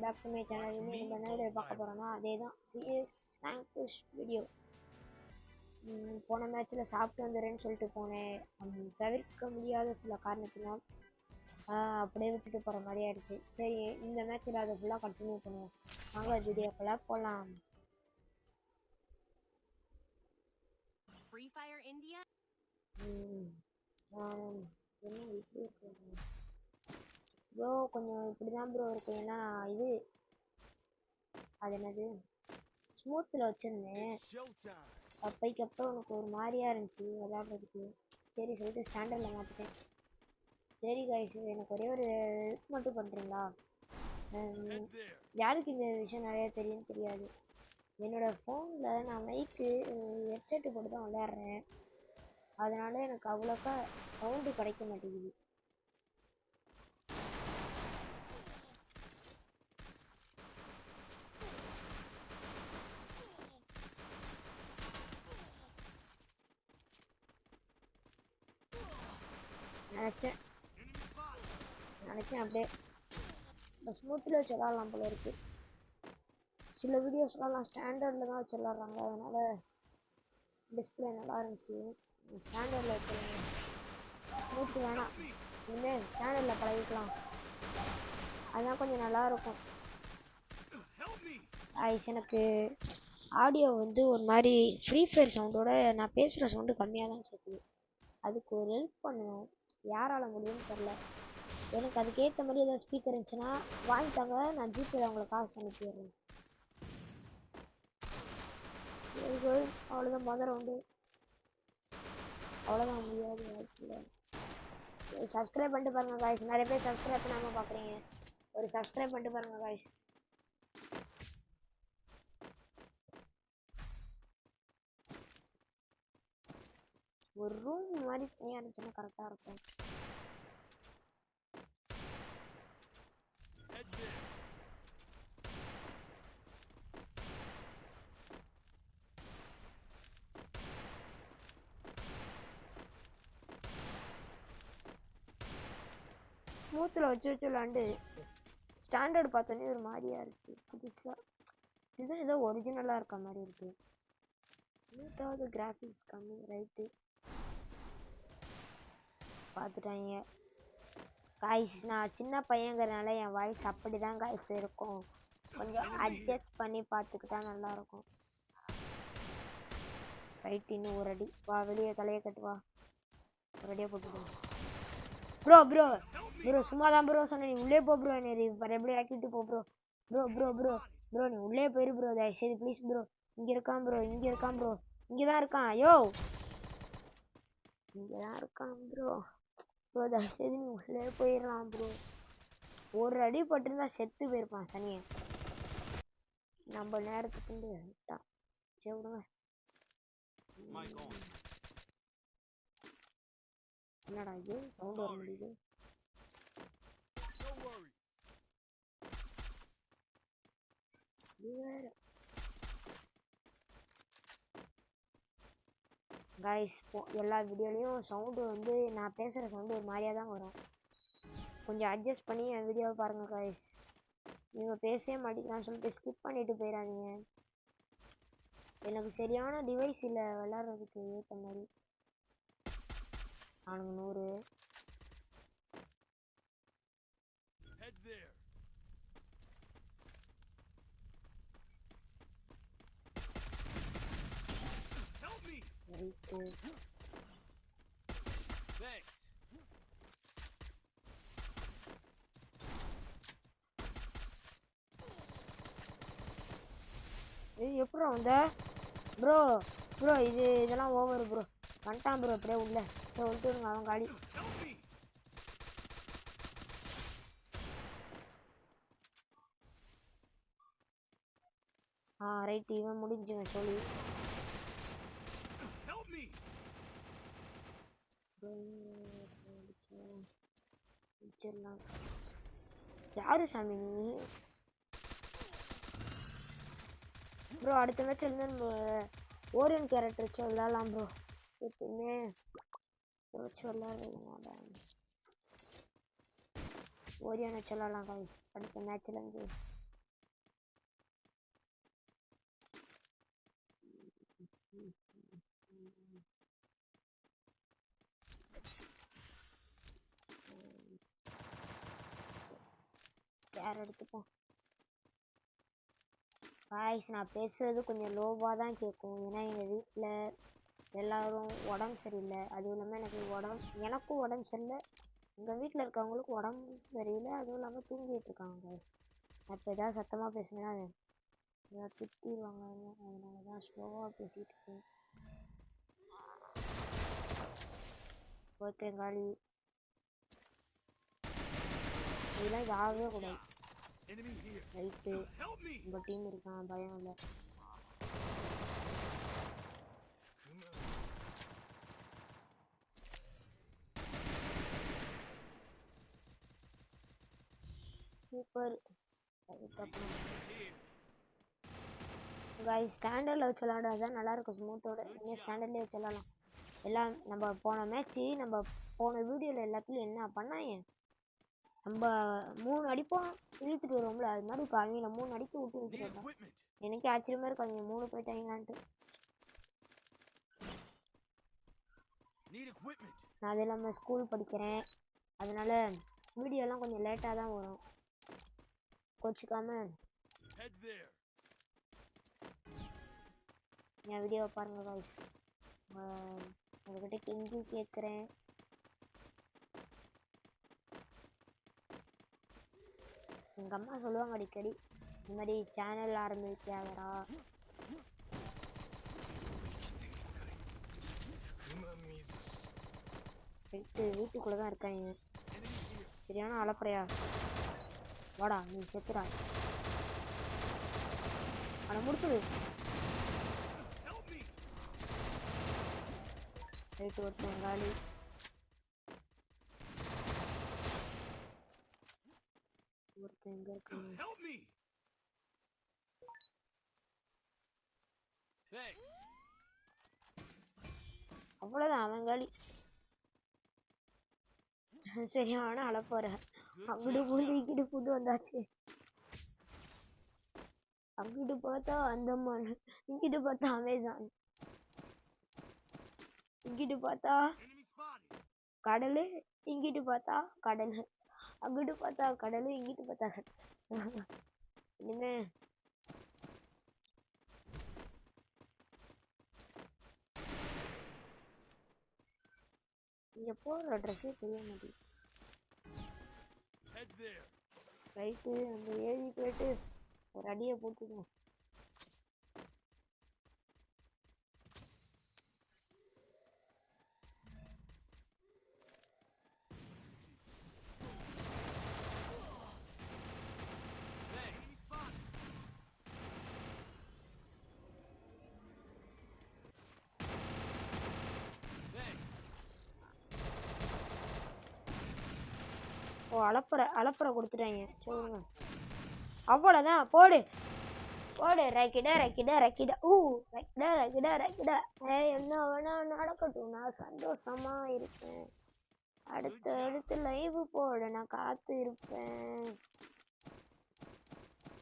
Back to my channel. இன்னைக்கு நம்ம என்ன பார்க்க போறோம்னா அதேதான் சிஎஸ் ரேங்க் வீடியோ. போன மேட்ச்ல சாப்பிட்டு வந்துடுறேன்னு சொல்லிட்டு போனேன். தவிர்க்க முடியாத சில காரணத்தினால் அப்படியே விட்டுட்டு போற மாதிரி ஆயிடுச்சு. சரி, இந்த மேட்ச்ல அதை ஃபுல்லாக கண்டினியூ பண்ணுவோம். வாங்க வீடியோக்குள்ள போகலாம். Free Fire India. என்ன இப்படி இருக்கு ப்ரோ? கொஞ்சம் இப்படிதான் ப்ரோ இருக்கும். ஏன்னா இது அது என்னது ஸ்மூத்தில் வச்சுருந்தேன். அப்பைக்கப்புறம் உனக்கு ஒரு மாதிரியா இருந்துச்சு விளையாடுறதுக்கு. சரி சொல்லிட்டு ஸ்டாண்டர்டில் மாற்றிட்டேன். சரி கைஸ், எனக்கு ஒரே ஒரு ஹெல்ப் மட்டும் பண்ணுறீங்களா? யாருக்கு இந்த விஷயம் நிறையா தெரியும்னு தெரியாது. என்னோடய ஃபோனில் நான் மைக்கு ஹெட்செட்டு போட்டு தான் விளையாடுறேன். அதனால எனக்கு அவ்வளோக்கா சவுண்டு கிடைக்க மாட்டேங்குது. நினச்சேன் அப்படியே ஸ்மூத்தில் வச்சு விளாட்லாம் போல இருக்கு. சில வீடியோஸ்லாம் நான் ஸ்டாண்டர்டில் தான் வச்சு விளாட்றாங்க. அதனால் டிஸ்பிளே நல்லா இருந்துச்சு. ஸ்டாண்டர்டில் வச்சுருங்க. ஸ்மூத்து வேணாம், இனிமேல் ஸ்டாண்டர்டில் பழகிக்கலாம். அதுதான் கொஞ்சம் நல்லாயிருக்கும். எனக்கு ஆடியோ வந்து ஒரு மாதிரி ஃப்ரீ ஃபயர் சவுண்டோட நான் பேசுகிற சவுண்டு கம்மியாக தான் கேட்குது. அதுக்கு ஒரு ஹெல்ப் பண்ணணும். யாரால் முடியும்னு தெரில. எனக்கு அதுக்கேற்ற மாதிரி ஏதாவது ஸ்பீக்கர் இருந்துச்சுன்னா வாங்கித்தாங்க, நான் ஜிபேல உங்களுக்கு காசு அனுப்பிடுறேன். சரி, அவ்வளோதான் மொதல் ரவுண்டு. அவ்வளோதான், முடியாது வாய்ப்பில்லை. சரி, சப்ஸ்கிரைப் பண்ணிட்டு பாருங்கள் காய்ஸ். நிறைய பேர் சப்ஸ்கிரைப் பண்ணாமல் பார்க்குறீங்க. ஒரு சப்ஸ்கிரைப் பண்ணிட்டு பாருங்கள் காய்ஸ். ஒரு ரூம் மாதிரி தனியாக இருந்துச்சுன்னா கரெக்டாக இருக்கும். ஸ்மூத்தில் வச்சு விளாண்டு ஸ்டாண்டர்டு பார்த்தோன்னே ஒரு மாதிரியா இருக்குது. புதுசாக இதுதான் ஏதோ ஒரிஜினலாக இருக்க மாதிரி இருக்குது. ஸ்மூத்தாவது கிராஃபிக்ஸ் கம்மி. ரைட்டு, பார்த்துட்டாங்க காய்ஸ். நான் சின்ன பையங்கிறதுனால என் வாய்ஸ் அப்படி தான் காய்ஸ் இருக்கும். கொஞ்சம் அட்ஜஸ்ட் பண்ணி பார்த்துக்கிட்டா நல்லாயிருக்கும். ரைட், இன்னும் ஒரு அடி. வா, வெளியே தலையை கட்டு. வா, ஒரு அடியாக போட்டுக்கோ. ப்ரோ ப்ரோ ப்ரோ சும்மா தான் ப்ரோ சொன்னேன். நீ உள்ளே போ ப்ரோ. என்னை எப்படி ஆக்கிட்டு போ bro. Bro bro bro bro நீ உள்ளே போயிரு ப்ரோ, தயவுசெய்து ப்ளீஸ் ப்ரோ. இங்கே இருக்கான் ப்ரோ, இங்கே இருக்கான் ப்ரோ, இங்கே தான் இருக்கான். ஐயோ, இங்கே தான் இருக்கான் ப்ரோ. ப்ரோ தயவுசெய்து நீ உள்ளே போயிடலாம் ப்ரோ. ஒரு அடி பட்டிருந்தா செத்து போயிருப்பான் சனியை. நம்ம நேரத்துக்கு விட்டான். சரி விடுங்க. என்னடா இது சவுண்ட் வர முடியுது? கைஸ், எல்லா வீடியோலையும் சவுண்டு வந்து நான் பேசுகிற சவுண்டு ஒரு மாதிரியாக தான் வரும். கொஞ்சம் அட்ஜஸ்ட் பண்ணி என் வீடியோவை பாருங்கள் கைஸ். நீங்கள் பேசவே மாட்டேங்கிறான்னு சொல்லிட்டு ஸ்கிப் பண்ணிட்டு போயிடாதீங்க. எனக்கு சரியான டிவைஸ் இல்லை விளாட்றதுக்கு ஏற்ற மாதிரி. நானுங்க 100. எப்படா வந்த ப்ரோ? ப்ரோ இதெல்லாம் ஓவர் ப்ரோ. வந்துட்டான் ப்ரோ. அப்படியே உள்ள விட்டுருங்க, அவன் காலி. ரைட், இவன் முடிஞ்சுங்க சொல்லி. யாரு சாமி நீ? ப்ரோ அடுத்த மேட்ச் இருந்து ஓரியன் கேரக்டர் வச்சு விளாட்லாம் ப்ரோ. எப்பவுமே வச்சு விளாட்றதுனால ஓரியன் வச்சு விளாட்லாம் காய்ஸ் அடுத்த மேட்ச்லேருந்து. சேர் எடுத்துப்போம். காய்ஸ் நான் பேசுறது கொஞ்சம் லோவாக தான் கேட்கும். ஏன்னா எங்கள் வீட்டில் எல்லாரும் உடம்பு சரியில்லை. அதுவும் இல்லாமல் எனக்கும் உடம்பு சரியில்லை. எங்கள் வீட்டில் இருக்கவங்களுக்கு உடம்பு சரியில்லை. அதுவும் இல்லாமல் தூங்கிட்டு இருக்காங்க. நான் இப்போ ஏதாவது சத்தமாக பேசுனேன்னா ஏதாவது திட்டிடுவாங்க. அதனால தான் ஸ்லோவாக பேசிகிட்டு இருக்கேன். ஒருத்தங்காளி இதெல்லாம் யாகவே கூடாது. ரைட்டு நம்ம டீம் இருக்கான், பயம் இல்லை. சூப்பர். காய்ஸ் ஸ்டாண்டர்டில் வச்சு விளாடாதான் நல்லாயிருக்கும். ஸ்மூத்தோட இனிமேல் ஸ்டாண்டர்ட்லேயே வச்சு விளாடலாம். எல்லாம் நம்ம போன மேட்ச்சு நம்ம போன வீடியோவில் எல்லாத்துலையும் என்ன பண்ணாங்க, நம்ம 3 அடிப்போம் இழுத்துட்டு வருவோம்ல, அது மாதிரி இப்போ அவங்க 3 அடிக்க விட்டு இழுத்துட்டு வந்தோம். எனக்கே ஆச்சரியமாக இருக்கும், அவங்க 3 போயிட்டாங்களான்ட்டு. நான் அது இல்லாமல் ஸ்கூல் படிக்கிறேன், அதனால வீடியோலாம் கொஞ்சம் லேட்டாக தான் வரும். கோச்சிக்காம என் வீடியோவை பாருங்க காய்ஸ். உங்ககிட்ட கெஞ்சி கேட்குறேன். எங்கள் அம்மா சொல்லுவாங்க அடிக்கடி, இந்த மாதிரி சேனல் ஆரம்பிக்காதடா. வீட்டுக்குள்ளே தான் இருக்காங்க. சரியான அலப்பறையா. வாடா நீ செத்துடா. அவனை முடிச்சுடு. ரைட்டு ஒருத்தன் காலி. ஒருத்தன் எங்க இருக்காங்க? அவ்வளோதான் அவன் காலி. சரியான அலப்பற. அங்கிட்டு புது இங்கிட்டு புது வந்தாச்சு. அங்கிட்டு பார்த்தா அந்தமான், இங்கிட்டு பார்த்தா அமேசான், இங்கிட்டு பார்த்தா கடல், இங்கிட்டு பார்த்தா கடல், அங்கிட்டு பார்த்தா கடல், இங்கிட்டு பார்த்தா கடல். இனிமே இங்க போடுற ட்ரெஸ்ஸே தெரிய மாட்டேங்குது. ரைட்டு அந்த ஏறி போயிட்டு ஒரு அடியை போட்டுக்கணும். ஓ அலப்பறை கொடுத்துட்டாங்க. சொல்லுங்க அவ்வளோதான். போடு போடு. ரக்கிட என்ன வேணா நடக்கட்டும், நான் சந்தோஷமா இருப்பேன். அடுத்து லைவ் போட நான் காத்து இருப்பேன்.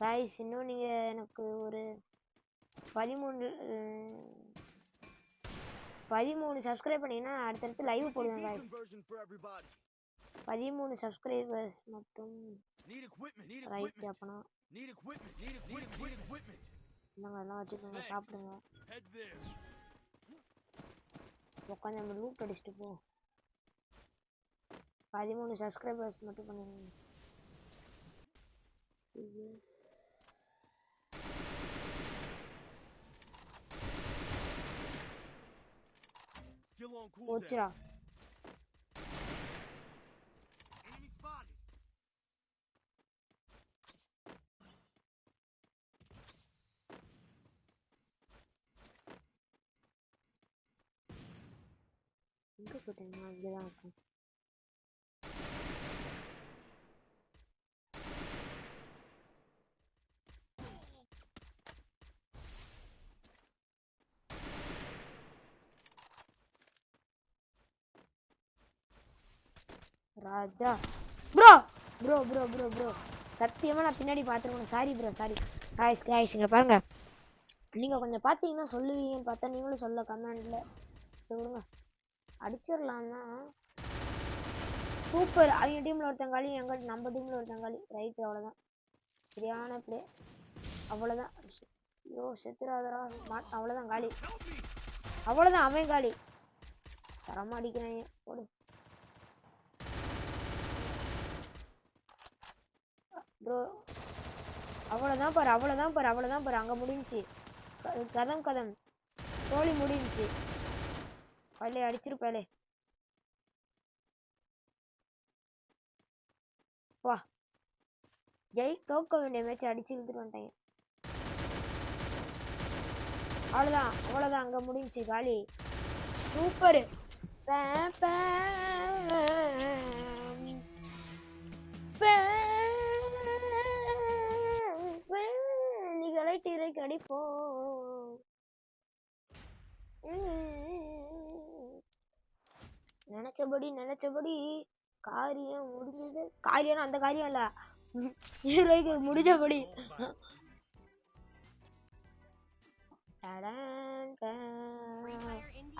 காய்ஸ் இன்னும் நீங்க எனக்கு ஒரு 13 சப்ஸ்கிரைப் பண்ணீங்கன்னா அடுத்தடுத்து லைவ் போடுவேன் காய்ஸ். 13 சப்ஸ்கிரைபர்ஸ் மட்டும். ரைட் அப்பனா நாங்கள் எல்லாம் வச்சுக்கோங்க, சாப்பிடுங்க. உட்காந்து நம்ம லூட் அடிச்சுட்டு போ. 13 சப்ஸ்கிரைபர்ஸ் மட்டும் பண்ணுங்க. போச்சுடா. எங்கே போட்டீங்கன்னா இங்கேதான் இருக்கும். Raja bro bro bro bro bro சத்தியமாக நான் பின்னாடி பார்த்துருக்கணும். Sorry bro sorry. காய்ஸ் இங்கே பாருங்க, நீங்கள் கொஞ்சம் பார்த்தீங்கன்னா சொல்லுவீங்கன்னு பார்த்தா நீங்களும் சொல்ல கமெண்டில். சரி விடுங்க, அடிச்சிடலாம் தான். சூப்பர். அவங்க டீமில் ஒருத்தங்காளி, நம்ம டீமில் ஒருத்தங்காளி. ரைட்டு அவ்வளோதான். சரியான பிளே. அவ்வளோதான். ஐயோ செத்துறாதரா. அவ்வளோதான் காலி. அவ்வளோதான் அவன் காலி. தரமா அடிக்கிறான். போடு ப்ரோ. அவ்வளோதான் பாரு, அவ்வளோதான் பாரு, அவ்வளோதான் பாரு. அங்கே முடிஞ்சிச்சு. கதம் தோழி முடிஞ்சிச்சு. பல்லே அடிச்சிருப்பாளே. வா தோக்க வேண்டிய மேட்ச் அடிச்சு இழுத்துட்டு வந்துட்டாங்க. அவ்வளோதான் அங்கே முடிஞ்சிச்சு காலி. சூப்பரு. நீகளை கடிப்போம். நினைச்சபடி காரியம் முடிஞ்சது. காரியம் அந்த காரியம் இல்ல, ஹீரோய்க்கு முடிஞ்சபடி.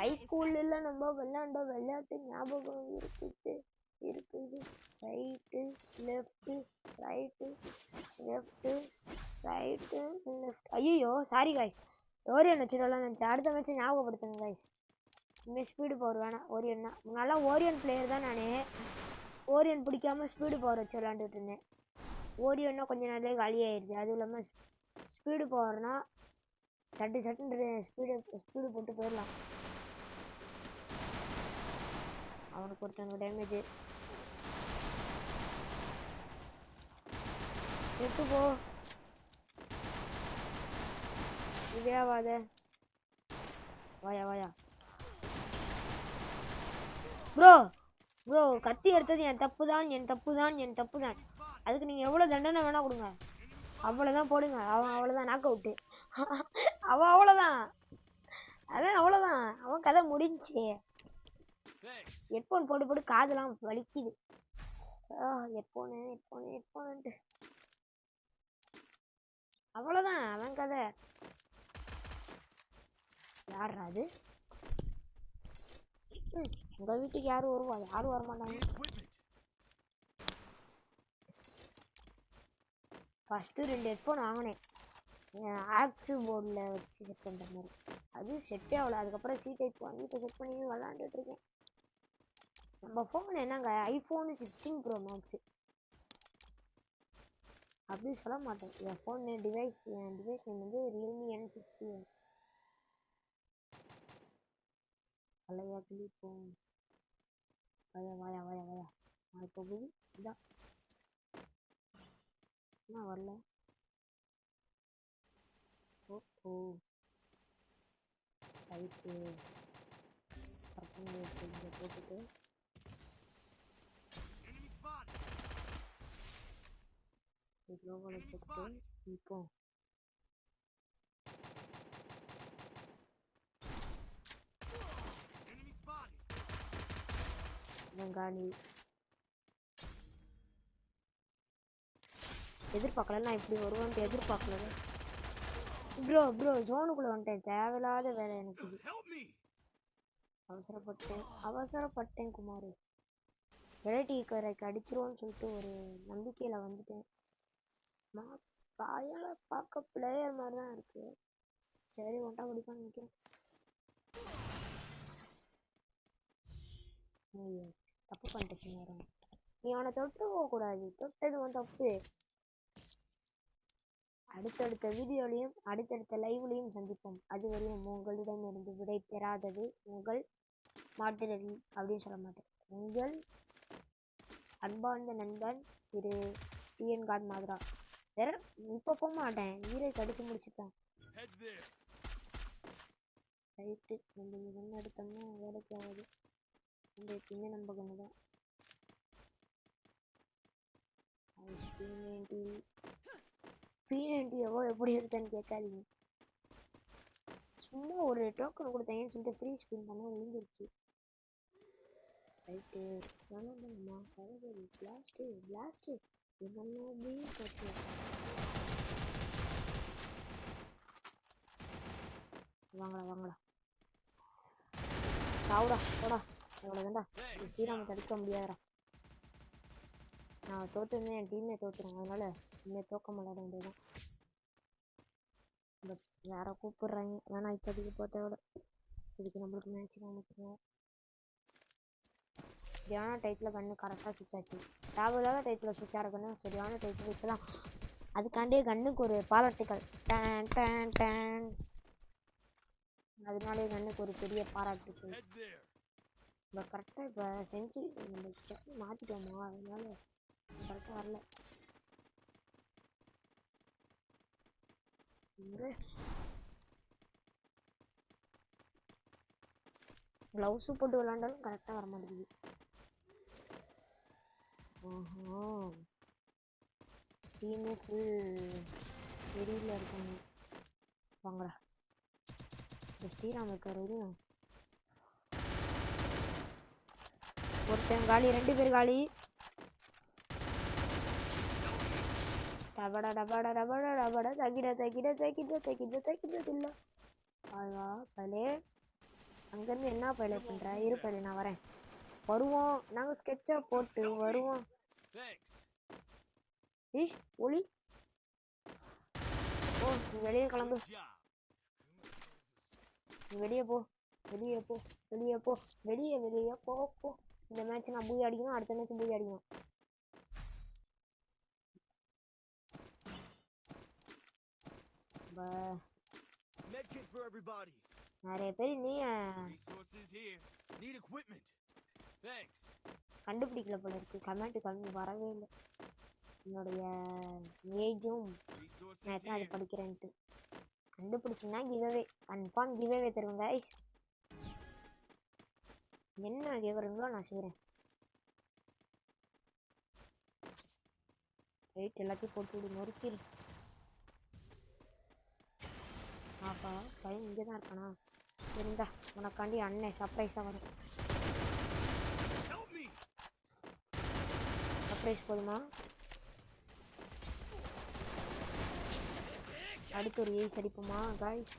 ஹைஸ்கூல்ல நம்ம விளையாண்ட விளையாட்டு ஞாபகம் இருக்குது. Right left right left right left. ஐயோ சாரி காய்ஸ், ஓரியன் வச்சுடலாம் நினச்சேன். அடுத்த மேட்ச் ஞாபகப்படுத்துங்க காய்ஸ். இனிமேல் ஸ்பீடு பவர் வேணாம். ஓரியன் தான் நல்லா. ஓரியன் பிளேயர் தான் நான். ஓரியன் பிடிக்காம ஸ்பீடு பவர் வச்சு விளாண்டுட்டு இருந்தேன். ஓரியன்னா கொஞ்ச நாளே காலியாயிருது. அதுவும் இல்லாமல் ஸ்பீடு பவர்னா சட்டுன்னு ஸ்பீடு போட்டு போயிடலாம். அவனுக்கு ஒருத்தவங்க டேமேஜ். செத்து போ. இதே ஆகாத. வாயா ப்ரோ கத்தி எடுத்தது என் தப்பு தான். அதுக்கு நீங்க எவ்வளவு தண்டனை வேணா கொடுங்க. அவ்வளவுதான் போடுங்க. அவன் அவ்வளவுதான் நாக் அவுட்டு. அவன் அவ்வளவுதான். அவன் கதை முடிஞ்சு. ஹெட்போன் போட்டு காதெல்லாம் வலிக்குது. ஹெட்போன் அவ்வளவுதான் அவன் கதை. யார் அது? உங்க வீட்டுக்கு யாரும் வருவா? யாரும் வரமாட்டாங்க. ஃபர்ஸ்ட் 2 ஹெட்போன் வாங்கினேன். ஆக்ஸ் போர்டில் வச்சு செட் பண்ணுற மாதிரி. அது செட்டே ஆகல. அதுக்கப்புறம் சி டைப் வாங்கி இப்போ செட் பண்ணி விளாண்டுட்டு இருக்கேன். நம்ம ஃபோன் என்னங்க ஐஃபோன் 16 ப்ரோ மேக்ஸ் அப்படி சொல்ல மாட்டேன். என் ஃபோன் டிவைஸ் நேம் வந்து ரியல்மி N60. வலையா கிளிப்போம். வாயா இப்போ புது இதான் என்ன வரல. ஓ ரைட்டு போட்டுட்டு போட்டு இப்போ வெங்காணி எதிர்பார்க்கல. நான் இப்படி வருவான்ட்டு எதிர்பார்க்கல. ப்ரோ ஜோனுக்குள்ள வந்துட்டேன். தேவையில்லாத வேலை எனக்கு. அவசரப்பட்டேன் குமார். வெரைட்டி கரைக்கு அடிச்சிருவோன்னு சொல்லிட்டு ஒரு நம்பிக்கையில வந்துட்டேன். பாயால பார்க்க பிளேயர் மாதிரி தான் இருக்கு. சரி ஒன்றா பிடிப்பான்னு நினைக்கிறேன். தப்பு பண்ணிட்டேன் நேரம். நீ அவனை தொட்டு போகக்கூடாது. தொட்டது உன் தப்பு. அடுத்தடுத்த வீடியோலையும் அடுத்தடுத்த லைவ்லையும் சந்திப்போம். அதுவரையும் உங்களிடமிருந்து விடை பெறாதது உங்கள் மாட்டுரவி அப்படின்னு சொல்ல மாட்டேன். உங்கள் அன்பார்ந்த நண்பன் திரு டிஎன் காட் மாதிரா. வேற இப்போ போக மாட்டேன். வீரை கடிச்சு முடிச்சுட்டேன். ரைட்டு நம்ம என்ன எடுத்தோம்னா வேலைக்கு ஆகுது. இந்த எப்பயுமே நம்ம கண்ணு தான். P90 எப்படி எடுத்தேன்னு கேட்காதீங்க. சும்மா ஒரு டோக்கன் கொடுத்தேன்னு சொல்லிட்டு ஃப்ரீ ஸ்பின் பண்ண விழுந்துருச்சு. ரைட்டு வேணாம்மா பரவாயில்ல. பிளாஸ்ட்டு என்னென்ன போச்சு. வாங்கடா சாவுடா போடா. அவ்வளோதான்டா. ஸ்ரீராமத்தை அடிக்க முடியாதுடா. நான் தோத்துருந்தேன். என் டீமே தோத்துரும். அதனால இந்த தோக்கம் விளையாட வேண்டியதான். பட் யாரை கூப்பிடுறாங்க வேணா இப்போதைக்கு போத்தோட இதுக்கு நம்மளுக்கு மேட்ச் தான் முக்கியம். சரியான டைத்தில் கண்ணு கரெக்டாக சுத்தாச்சு. தேவையில்லாத டைத்தில் சுத்தார கண்ணு சரியான டைத்தில் இப்போ தான் அதுக்காண்டே கண்ணுக்கு ஒரு பாராட்டுக்கள். டேன் டேன் டேன். அதனாலே கண்ணுக்கு ஒரு பெரிய பாராட்டுக்கள். இப்போ கரெக்டாக இப்போ செஞ்சு நம்ம செஞ்சு மாற்றிட்டோமா, அதனால கரெக்டாக வரல. க்ளவுஸு போட்டு விளாண்டாலும் கரெக்டாக வர மாட்டேங்குது. ஓஹோ, டீமே ஃபுல் வெடியில் இருக்காங்க. வாங்கடா, இந்த ஸ்ரீராம் இருக்காரு. ஒருத்தன் காலி, 2 பேர் காலி. டபடா டபடா டபடா டபடா தக்கிட தக்கிட தக்கிட தக்கிட தக்கிட இல்லை. ஆவா பலே, அங்கேருந்து என்ன பயில பண்ணுற? இரு பயில, நான் வரேன். வருவோம், நாங்கள் ஸ்கெட்சாக போட்டு வருவோம். ஒளி, ஓ நீ வெளியே கிளம்பு, நீ வெளியே போ, வெளியே போ, வெளியே போ, வெளியே வெளியே போ போ. இந்த மேட்ச் நான் பூய் அடிக்கணும், அடுத்த மேட்ச் பூய் அடிக்கணும். நிறைய பேர் நீ கண்டுபிடிக்கல போல இருக்கு. கமெண்ட் கம்மி வரவே இல்லை. என்னுடைய ஏஜும் நான் எத்தனை அது படிக்கிறேன்ட்டு கண்டுபிடிச்சிங்கன்னா கிவ்அவே, கன்ஃபார்ம் கிவ்அவே தருவேங்க. என்ன கேட்குறீங்களோ நான் செய்கிறேன். ரைட், எல்லாத்தையும் போட்டு விடு, நொறுக்கிடு. ஆப்பா பையன் இங்கே தான் இருக்கானா? இருந்தா உனக்காண்டி அண்ணன் சர்ப்ரைஸாக வரும். சர்ப்ரைஸ் போதுமா? அடுத்து ஒரு ஏஸ் அடிப்போமா காய்ஸ்?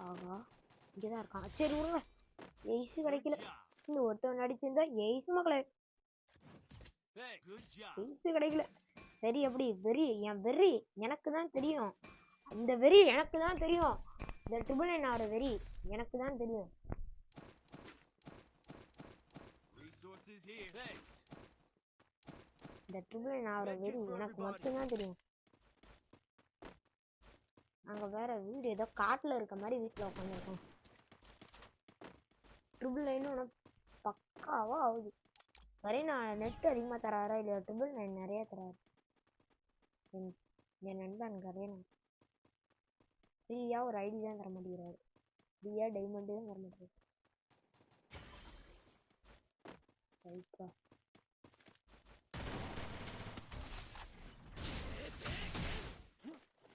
ஆகா, இங்கே தான் இருக்கான். சரி விடுங்க, எய்ஸு கிடைக்கல. இன்னும் ஒருத்தவன் அடிச்சிருந்தா எய்ஸு மக்களே, எய்ஸு கிடைக்கல. வெறி எப்படி? வெறி என் வெறி எனக்கு தான் தெரியும். அந்த வெறி எனக்கு தான் தெரியும். இந்த ட்ரிபிள் நைன் ஆகிற வெறி எனக்கு தான் தெரியும். இந்த ட்ரிபிள் நைன் ஆகிற வெறி எனக்கு மட்டும்தான் தெரியும். நாங்கள் வேற வீடு ஏதோ காட்டில் இருக்க மாதிரி வீட்டில் உட்காந்துருக்கோம். ட்ரிபிள் நைன் உனக்கு பக்காவாக ஆகுது. வரையும் நான் நெட் அதிகமாக தராரா இல்லையா? ட்ரிபிள் நைன் நிறையா தராரு என் நண்பன் கரையணும். ஃப்ரீயாக ஒரு ஐடி தான் தர மாட்டேங்கிறாரு, ஃப்ரீயாக டைமண்டு தான் தர மாட்டேங்கிறாரு. ரைட்டா,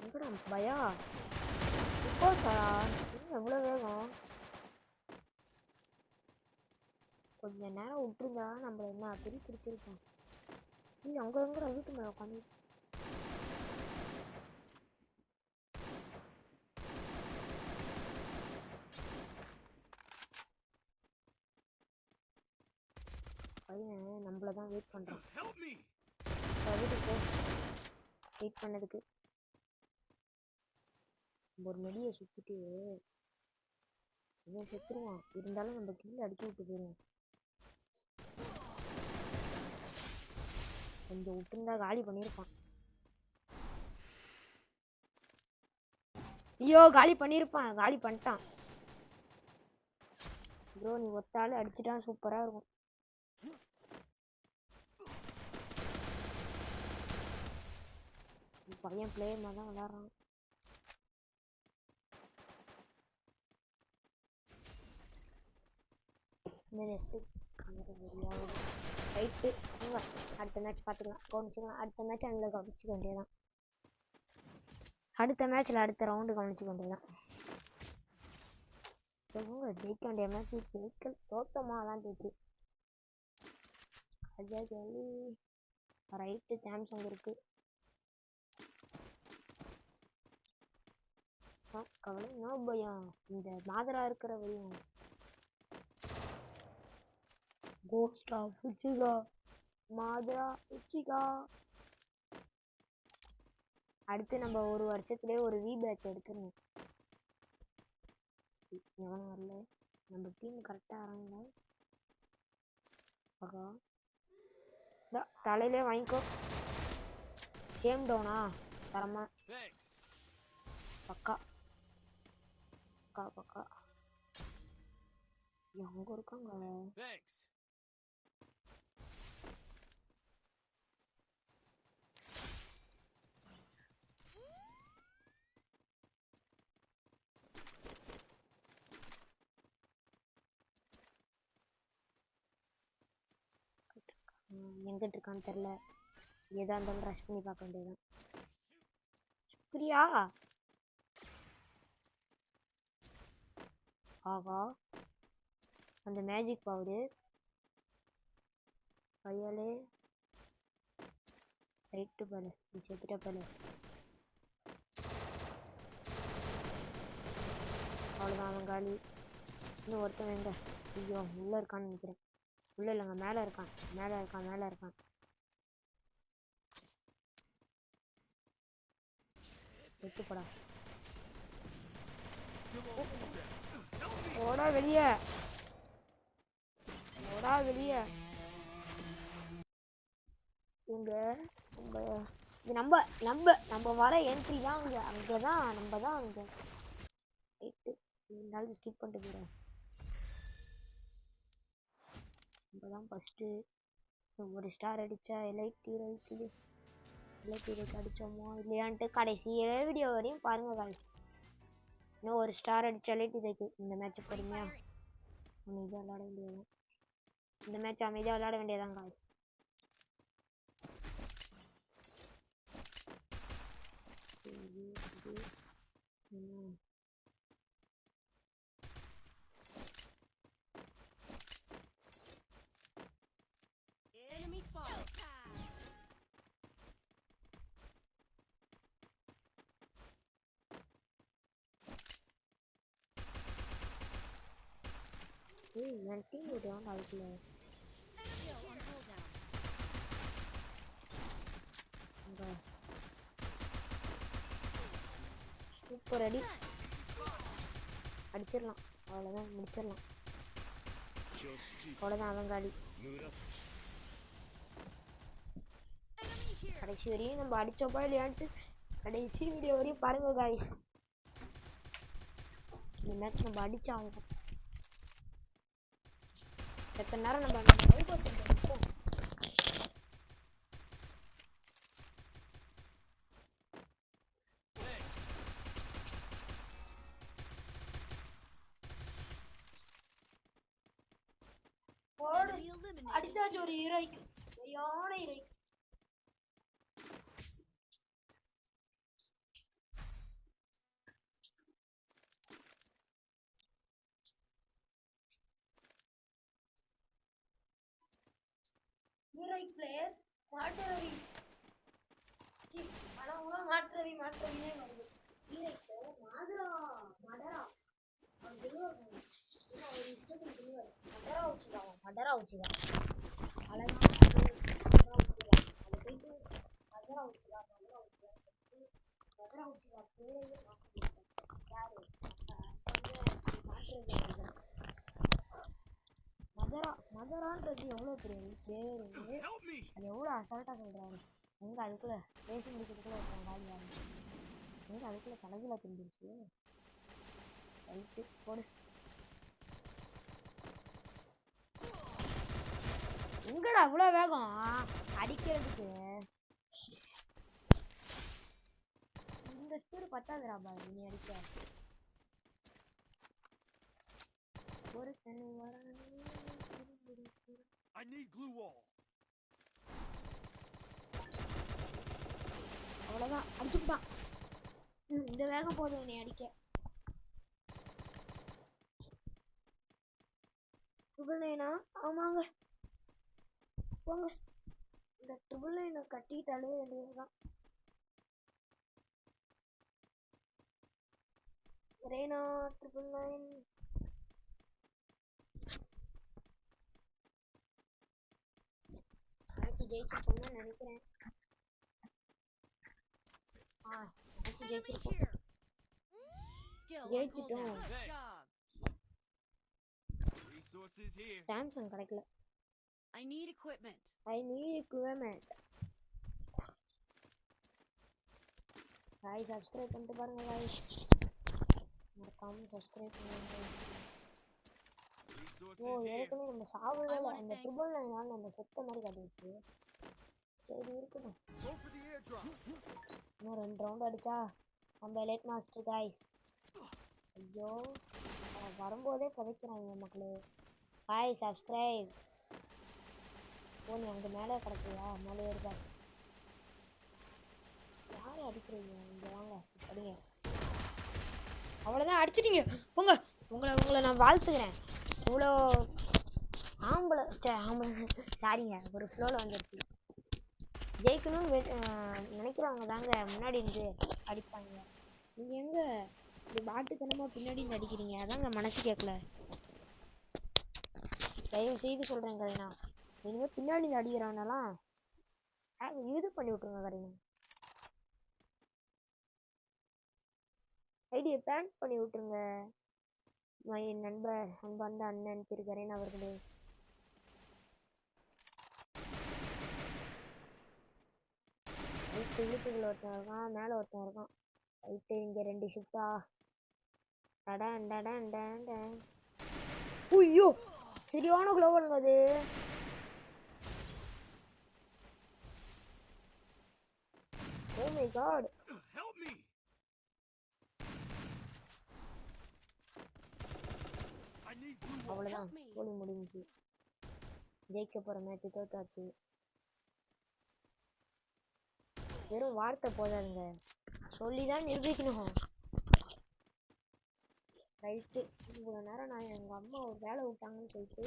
எங்கடா பயா? இப்போ சார் எவ்வளோ வேகம்? கொஞ்ச நேரம் விட்டுருந்தா நம்மள என்ன பெரிய பிடிச்சிருக்கோம். இல்லை அங்கே எங்கடா வீட்டு மேலே உட்காந்து? பையன் நம்மள தான் வெயிட் பண்ணுறான். வீட்டுக்கு போ, வெயிட் பண்ணதுக்கு. ஒரு மெடியை சுற்றிட்டு இவன் செத்துருவான். இருந்தாலும் நம்ம கீழே அடிச்சு விட்டு போயிடுவோம். கொஞ்சம் விட்டுருந்தா காலி பண்ணியிருப்பான். ஐயோ காலி பண்ணியிருப்பான், காலி பண்ணிட்டான். ப்ரோ நீ ஒத்தாலும் அடிச்சுட்டா சூப்பராக இருக்கும். பையன் பிளேயர் மாதிரி தான் விளாட்றான். இந்த நெட்டு ரைட்டு, அடுத்த மேட்ச் பார்த்துக்கலாம், கவனிச்சுக்கலாம். அடுத்த மேட்ச் அங்கே கவனிச்சிக்க வேண்டியதான். அடுத்த மேட்ச்சில் அடுத்த ரவுண்டு கவனிச்சிக்க வேண்டியதான். சொல்லுங்க, ஜெயிக்க வேண்டிய மேட்ச் ஜெயிக்கல் தோத்தமாக தான் போச்சு. அஜா ஜலி ரைட்டு, சாம்சங் இருக்குது. கவலை நோ பயம். இந்த மாதரா இருக்கிற வரையும் கோஸ்டா உச்சிகா மாதரா உச்சிகா. அடுத்து நம்ம ஒரு வருஷத்துலேயே ஒரு வி பேட்ச் எடுத்துடணும். எவனும் வரல. நம்ம டீம் கரெக்டாக ஆறாங்க. ஆகா தலையிலே வாங்கிக்கோ. சேம் டவுனா தரமா பக்கா பக்கா பக்கா. எங்க இருக்காங்க? எங்கிட்ட இருக்கான்னு தெரியல. எதா இருந்தாலும் ரஷ் பண்ணி பார்க்க வேண்டியதுதான். சுக்ரியா. ஆகா அந்த மேஜிக் பவுரு கையாலே ரைட்டு பாரு. நீ செத்துட்ட பாரு. அவ்வளோதான் அவன் காலி. இன்னும் ஒருத்தன் எங்க? ஐயோ உள்ளே இருக்கான்னு நினைக்கிறேன். உள்ளே இல்லைங்க, மேலே இருக்கான் மேலே இருக்கான் மேலே இருக்கான். எடுத்துப்படா. ஓடா வெளியே ஓடா வெளியே. இங்க இது நம்ம நம்ம நம்ம வர என்ட்ரி தான் அங்கே. அங்கே தான் நம்ம தான் அங்கே. ரைட்டு இருந்தாலும் ஸ்கிப் பண்ணிட்டு போகிறேன். நம்ம தான் ஃபஸ்ட்டு. ஒரு ஸ்டார் அடித்தா எலைட் ஹீரோய்க்கு அடித்தோமோ இல்லையான்ட்டு கடைசி வீடியோ வரையும் பாருங்கள் காய்ஸ். இன்னும் ஒரு ஸ்டார் அடித்தா எலைட் ஹீரோய்க்கு. இந்த மேட்ச் பொறுமையாக அமைதியாக விளாட வேண்டியதுதான். இந்த மேட்ச் அமைதியாக விளாட வேண்டியதான் காய்ஸ். Enemy spotted. என் டீம் விடுவாங்க அதுக்குள்ள. சூப்பர் அடி. அடிச்சிடலாம். அவ்வளோதான் முடிச்சிடலாம். அவ்வளோதான் அவன் காலி. கடைசி வரையும் நம்ம அடிச்சோப்பா இல்லையான்ட்டு கடைசி வீடியோ வரையும் பாருங்க காய்ஸ். இந்த மேட்ச் நம்ம அடிச்சாகும். செத்த நேரம் நம்ம அடிச்சாச்சு ஒரு ஹீரோய்க்கு. சரியான ஹீரோய்க்கு. Heroic player மாற்றவி. ஆனால் மாற்றவினே வருது. ஹீரோயிக் பிளேயர் மாதரா மடரா. அவன் சொல்லுவாங்க ஒரு இஷ்டத்துக்கு சொல்லுவார். மடரா வச்சுதான் அழகா மடரா வச்சுதான். அதை போயிட்டு மதரா வச்சுதான் பேரையே மாற்றிருக்கேன். யாரு மதரான்றது எவ்வளோ பெரிய பேரு. அது எவ்வளோ அசால்ட்டாக சொல்கிறாரு. எங்கே அதுக்குள்ளே பேசி முடிக்கிறதுக்குள்ளே ஒருத்தன் காலி ஆகும். எங்கே அதுக்குள்ளே தலைகளை தெரிஞ்சிருச்சு. ரைட்டு போடு. எங்கடா அவ்வளோ வேகம் அடிக்கிறதுக்கு? இந்த ஸ்பீடு பத்தாதுடா பாரு நீ அடிக்க. ஒரு தண்ணி வர I need glue wall. அவ்வளவுதான் அடிச்சுட்டான். இந்த வேகம் போதும் நீ அடிக்க. ட்ரிபிள் நைனா? ஆமாங்க போங்க. இந்த ட்ரிபிள் நைனை கட்டிட்டாலே வேண்டியதுதான். ரேனா 999 மேட்ச் ஜெயிச்சிருக்கோம்னு நினைக்கிறேன். Match Enemy ஜெயிச்சிருக்கோம். here. Skill on ஜெயிச்சிட்டோம். cooldown. Good job. Resources here. Samsung கிடைக்கல. I need equipment. I need equipment. guys subscribe பண்ணிட்டு பாருங்க guys. மறக்காம subscribe பண்ணுங்க. Resources O here. ஏற்கனவே நம்ம சாவவே I இல்ல. want அந்த thanks. 999 நம்ம செத்த மாதிரி காட்டிடுச்சு. சரி இருக்கட்டும். Go for the airdrop. இன்னும் 2 ரவுண்ட் அடிச்சா நம்ம எலைட் மாஸ்டர் guys. ஐயோ அவன் வரும்போதே புதைக்கிறாங்க மக்களே. guys subscribe. ஓ நீ அங்க மேலே கிடக்குறியா? மேலே இருக்கா. யாரை அடிக்கிறீங்க? இங்க வாங்க அடிங்க. அவ்வளோதான் அடிச்சிட்டீங்க. போங்க. உங்களை நான் வாழ்த்துக்கிறேன். இவ்வளோ ஆம்பளை சாரிங்க ஒரு ஃப்ளோவில் வந்துடுச்சு. ஜெயிக்கணும்னு நினைக்கிறவங்க தாங்க முன்னாடி இருந்து அடிப்பாங்க. நீங்கள் எங்கே இப்படி பாட்டுத்தனமாக பின்னாடி இருந்து அடிக்கிறீங்க? அதாங்க மனசு கேட்கல. தயவு செய்து சொல்கிறேன் கரீனா, இனிமேல் பின்னாடி இருந்து அடிக்கிறவனெல்லாம் இது பண்ணி விட்ருங்க கரீனா. ஐடியை பேன் பண்ணி விட்ருங்க. என் நண்பர் அன்பார்ந்த அண்ணன் திரு கரீனா அவர்களே. வீட்டுக்குள்ள ஒருத்தன் இருக்கான், மேலே ஒருத்தன் இருக்கான். ரைட்டு இங்கே 2 ஷிஃப்டா. டடன் டடன் டடன். ஐயோ சரியான குளோவலுங்க அது. Oh my God. Help me. I need blue wall. அவ்வளோதான் கோலி முடிஞ்சு. ஜெயிக்க போகிற மேட்ச் தோத்தாச்சு. வெறும் வார்த்தை போதாதுங்க, சொல்லிதான் நிரூபிக்கணும். ரைட்டு இவ்வளோ நேரம் நான் எங்கள் அம்மா ஒரு வேலை விட்டாங்கன்னு சொல்லிட்டு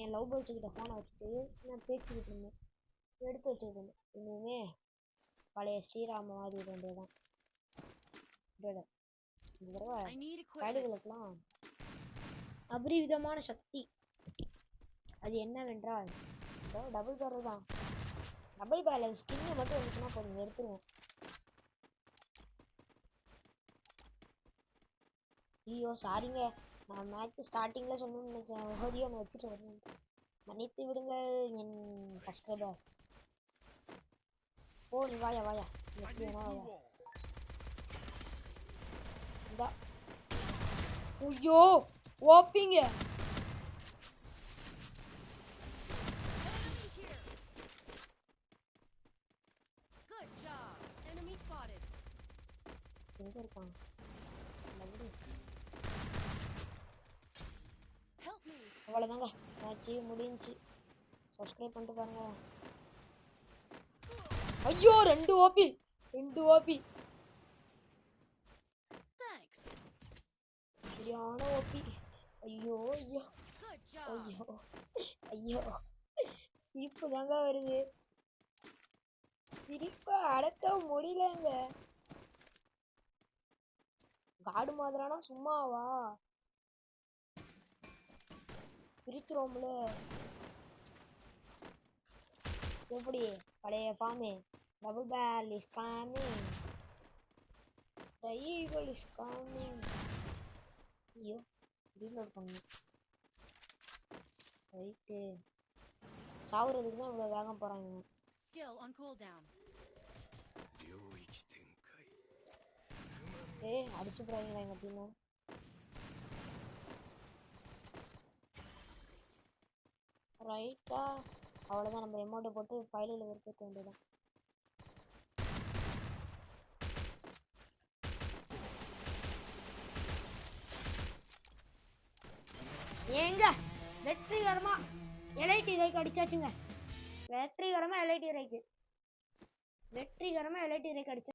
என் லவ் பேர்ட்ஸுக்கிட்ட ஃபோனை வச்சுட்டு நான் பேசிக்கிட்டு இருந்தேன், எடுத்து வச்சுருக்கேன். இன்னுமே பழைய ஸ்ரீராம மாதிரி வேண்டியதான். இந்த தடவை I need equipment. கைடுகளுக்கெல்லாம் அபரிவிதமான சக்தி. அது என்னவென்றால் டபுள் பேரல் தான். டபுள் பேரல் ஸ்கின்னு மட்டும் வந்துச்சுன்னா கொஞ்சம் எடுத்துருவேன். ஐயோ சாரிங்க, நான் மேட்ச் ஸ்டார்டிங்கில் சொல்லணும்னு நினச்சேன். ஓடியோ நான் வச்சுட்டு வரேன், மன்னித்து விடுங்கள் என் சப்ஸ்கிரைபர்ஸ். ஓ நீ வாயா வாயா, I எப்படி need வேணா blue வாயா. wall. இந்தா. ஐயோ ஓப்பிங்க. Enemy here. Good job. Enemy spotted. எங்க இருக்கான்? Help me. அவ்வளோதாங்க மேட்ச்சு முடிஞ்சு. சப்ஸ்கிரைப் பண்ணிட்டு பாருங்க. ஐயோ 2 ஓபி 2 ஓபி. Thanks. சரியான ஓபி. ஐயோ ஐயோ Good job. ஐயோ ஐயோ சிரிப்பு தாங்க வருது. சிரிப்பை அடக்க முடியலங்க. காடு மாதிரானா சும்மாவா பிரிச்சிரோம்ல. எப்படி பழைய ஃபார்மே. Double barrel is coming, the eagle is coming. ஐயோ ரீலோட் பண்ணு. ரைட்டு சாவுறதுக்கு தான் இவ்வளோ வேகம் போகிறாங்க. Skill on cooldown. அடிச்சு போறாங்களா எங்க டீம். ரைட்டா அவ்வளோதான், நம்ம எமௌண்ட்டை போட்டு ஃபைலில் விற்க வேண்டியதான். ஏங்க வெற்றிகரமா எலைட் இறைக்கு அடிச்சாச்சுங்க. வெற்றிகரமா எலைட் இறைக்கு அடிச்சா